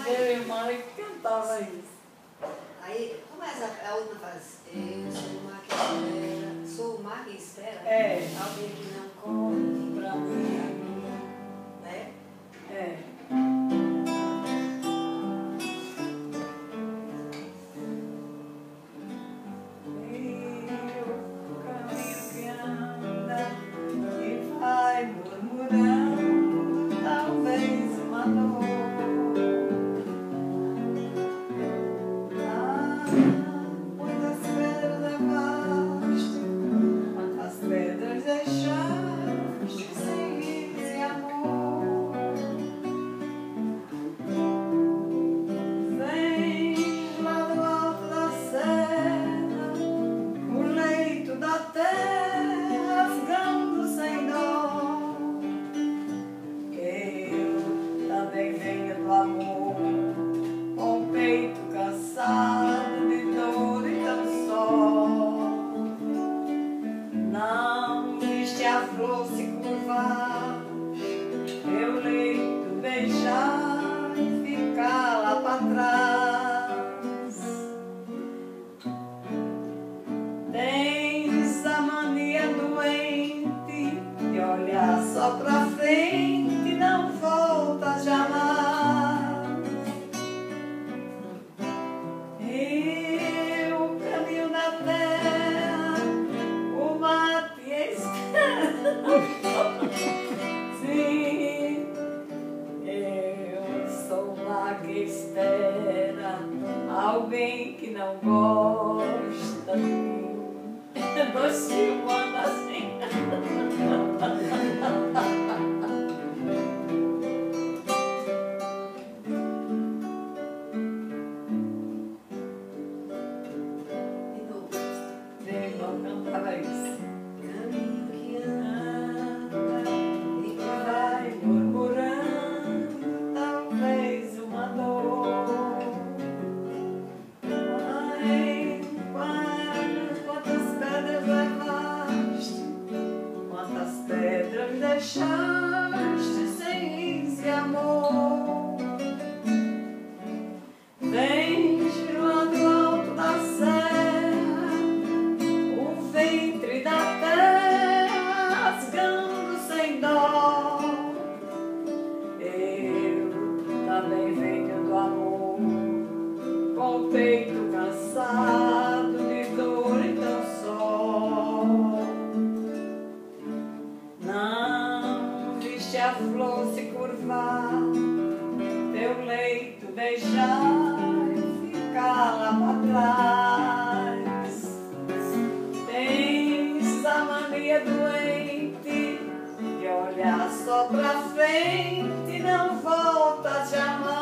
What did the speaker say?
Meu irmão que cantava isso. Aí, começa a outra fase. Eu sou o mar que espera. Sou o mar que espera. É. Alguém que não corre Pra mim. né? É. O caminho que anda e vai murmurando, talvez uma dor. Muitas pedras levaste, quantas pedras deixaste sem esse amor. Vem lá do alto da serra, o leito da terra, rasgando sem dó. Eu também venho do amor, com o peito cansado de dor e tão só. Não viste a flor se curvar, meu leito beijar e ficar lá pra trás. Tens a mania doente de olhar só pra frente e não voltas jamais. O caminho da terra, o mar te espera. Sim, eu sou o mar que espera alguém que não gosta de mim. Dois filmando assim. De novo. Meu irmão cantava isso. Caminho que anda E vai murmurando, talvez uma dor. Ai, quantas pedras levaste, quantas pedras deixaste sem esse amor. Vens lá do alto da serra, o ventre da terra, rasgando sem dó. Eu também venho do amor, com o peito cansado de dor e tão só. Não viste a flor se curvar, teu leito beijar e ficar lá pra trás. Tens a mania doente de olhar só pra frente e não voltas jamais.